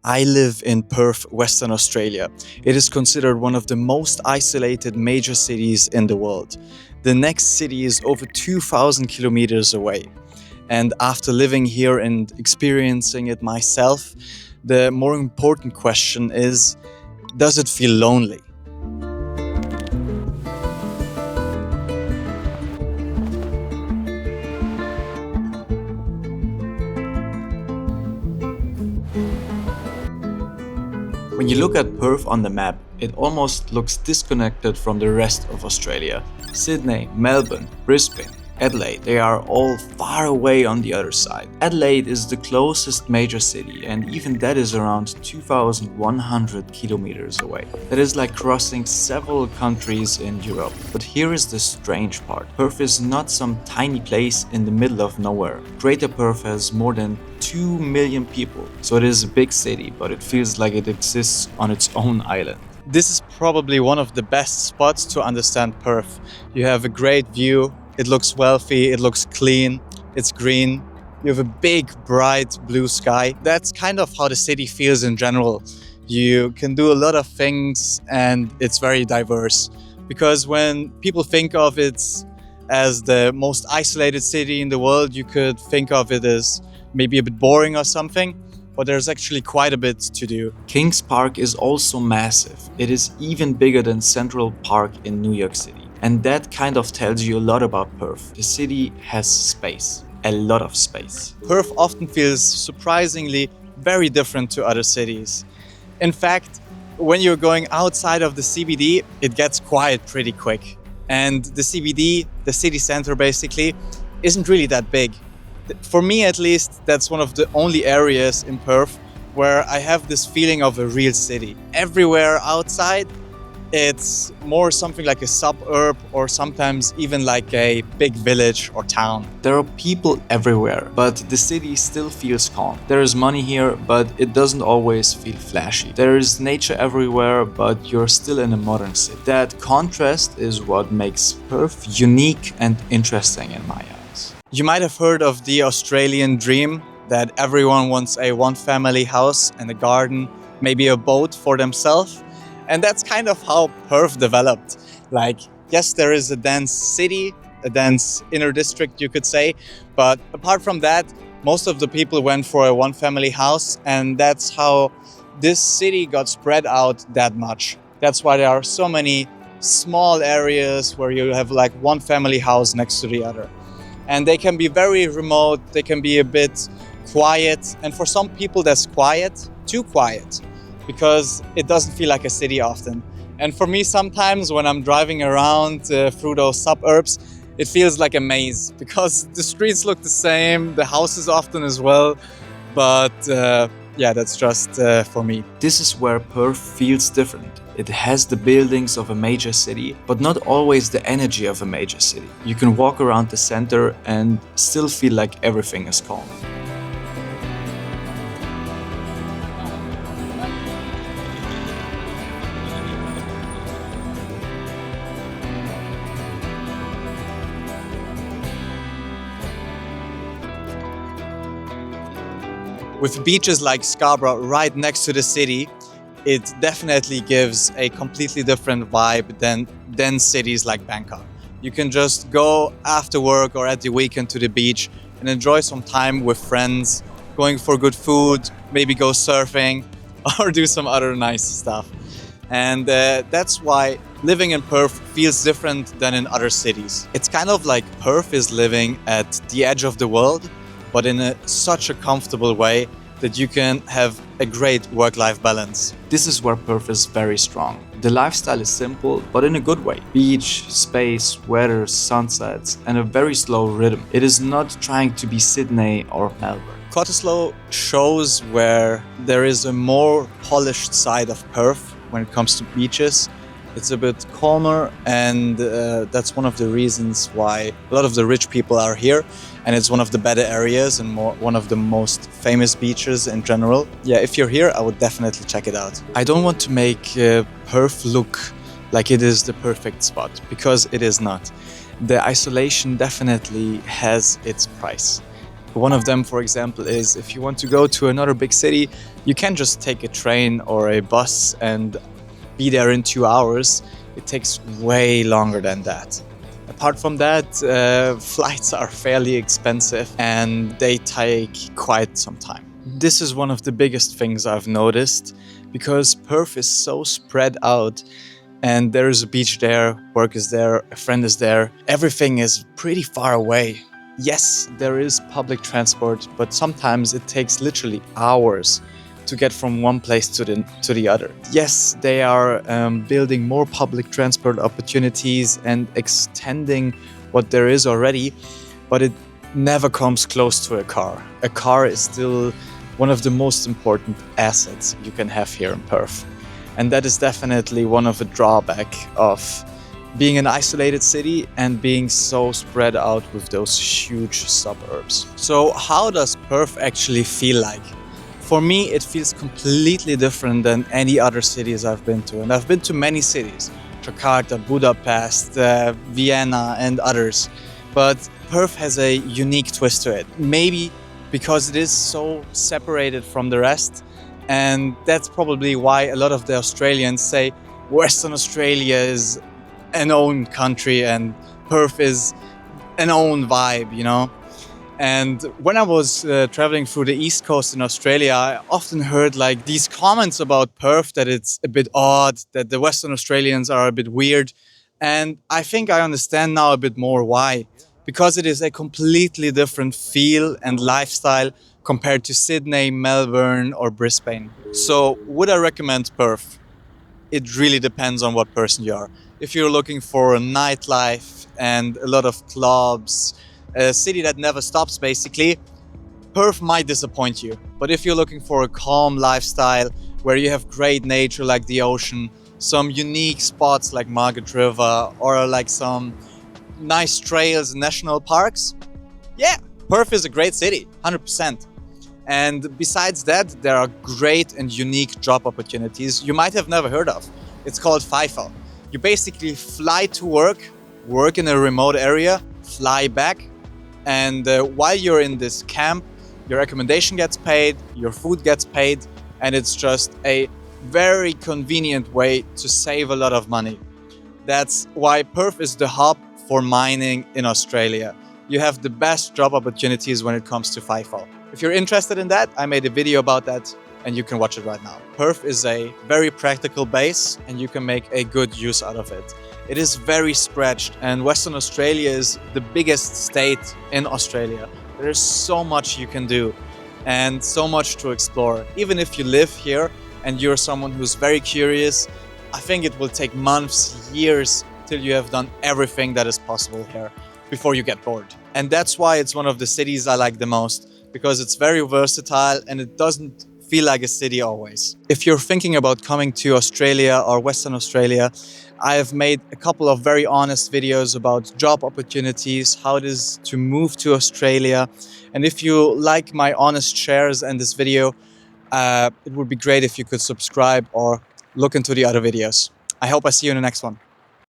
I live in Perth, Western Australia. It is considered one of the most isolated major cities in the world. The next city is over 2,000 kilometers away. And after living here and experiencing it myself, the more important question is, does it feel lonely? When you look at Perth on the map, it almost looks disconnected from the rest of Australia. Sydney, Melbourne, Brisbane, Adelaide, they are all far away on the other side. Adelaide is the closest major city, and even that is around 2,100 kilometers away. That is like crossing several countries in Europe. But here is the strange part. Perth is not some tiny place in the middle of nowhere. Greater Perth has more than 2 million people, so it is a big city, but it feels like it exists on its own island. This is probably one of the best spots to understand Perth. You have a great view. It looks wealthy, it looks clean, it's green. You have a big, bright blue sky. That's kind of how the city feels in general. You can do a lot of things and it's very diverse. Because when people think of it as the most isolated city in the world, you could think of it as maybe a bit boring or something. But there's actually quite a bit to do. Kings Park is also massive. It is even bigger than Central Park in New York City. And that kind of tells you a lot about Perth. The city has space, a lot of space. Perth often feels surprisingly very different to other cities. In fact, when you're going outside of the CBD, it gets quiet pretty quick. And the CBD, the city center basically, isn't really that big. For me at least, that's one of the only areas in Perth where I have this feeling of a real city. Everywhere outside, it's more something like a suburb or sometimes even like a big village or town. There are people everywhere, but the city still feels calm. There is money here, but it doesn't always feel flashy. There is nature everywhere, but you're still in a modern city. That contrast is what makes Perth unique and interesting in my eyes. You might have heard of the Australian dream, that everyone wants a one-family house and a garden, maybe a boat for themselves. And that's kind of how Perth developed. Like, yes, there is a dense city, a dense inner district, you could say. But apart from that, most of the people went for a one-family house. And that's how this city got spread out that much. That's why there are so many small areas where you have like one family house next to the other. And they can be very remote, they can be a bit quiet. And for some people, that's quiet, too quiet, because it doesn't feel like a city often. And for me, sometimes when I'm driving around through those suburbs, it feels like a maze because the streets look the same, the houses often as well. But yeah, that's just for me. This is where Perth feels different. It has the buildings of a major city, but not always the energy of a major city. You can walk around the center and still feel like everything is calm. With beaches like Scarborough right next to the city, it definitely gives a completely different vibe than cities like Bangkok. You can just go after work or at the weekend to the beach and enjoy some time with friends, going for good food, maybe go surfing or do some other nice stuff. And that's why living in Perth feels different than in other cities. It's kind of like Perth is living at the edge of the world, but in such a comfortable way that you can have a great work-life balance. This is where Perth is very strong. The lifestyle is simple, but in a good way. Beach, space, weather, sunsets, and a very slow rhythm. It is not trying to be Sydney or Melbourne. Cottesloe shows where there is a more polished side of Perth when it comes to beaches. It's a bit calmer, and that's one of the reasons why a lot of the rich people are here. And it's one of the better areas and one of the most famous beaches in general. Yeah, if you're here, I would definitely check it out. I don't want to make Perth look like it is the perfect spot, because it is not. The isolation definitely has its price. One of them, for example, is if you want to go to another big city, you can't just take a train or a bus and be there in 2 hours. It takes way longer than that. Apart from that, flights are fairly expensive and they take quite some time. This is one of the biggest things I've noticed, because Perth is so spread out and there is a beach there, work is there, a friend is there. Everything is pretty far away. Yes, there is public transport, but sometimes it takes literally hours to get from one place to the other. Yes, they are building more public transport opportunities and extending what there is already, but it never comes close to a car. A car is still one of the most important assets you can have here in Perth. And that is definitely one of the drawbacks of being an isolated city and being so spread out with those huge suburbs. So how does Perth actually feel like? For me, it feels completely different than any other cities I've been to. And I've been to many cities: Jakarta, Budapest, Vienna, and others. But Perth has a unique twist to it. Maybe because it is so separated from the rest. And that's probably why a lot of the Australians say Western Australia is an own country and Perth is an own vibe, you know? And when I was traveling through the East Coast in Australia, I often heard like these comments about Perth, that it's a bit odd, that the Western Australians are a bit weird. And I think I understand now a bit more why. Because it is a completely different feel and lifestyle compared to Sydney, Melbourne, or Brisbane. So would I recommend Perth? It really depends on what person you are. If you're looking for a nightlife and a lot of clubs, a city that never stops basically, Perth might disappoint you. But if you're looking for a calm lifestyle where you have great nature like the ocean, some unique spots like Margaret River, or like some nice trails and national parks, yeah, Perth is a great city, 100%. And besides that, there are great and unique job opportunities you might have never heard of. It's called FIFO. You basically fly to work in a remote area, fly back, and while you're in this camp, your accommodation gets paid, your food gets paid, and it's just a very convenient way to save a lot of money. That's why Perth is the hub for mining in Australia. You have the best job opportunities when it comes to FIFO. If you're interested in that, I made a video about that and you can watch it right now. Perth is a very practical base and you can make a good use out of it. It is very stretched and Western Australia is the biggest state in Australia. There is so much you can do and so much to explore. Even if you live here and you're someone who's very curious, I think it will take months, years till you have done everything that is possible here before you get bored. And that's why it's one of the cities I like the most, because it's very versatile and it doesn't feel like a city always. If you're thinking about coming to Australia or Western Australia, I have made a couple of very honest videos about job opportunities, how it is to move to Australia. And if you like my honest shares and this video, it would be great if you could subscribe or look into the other videos. I hope I see you in the next one.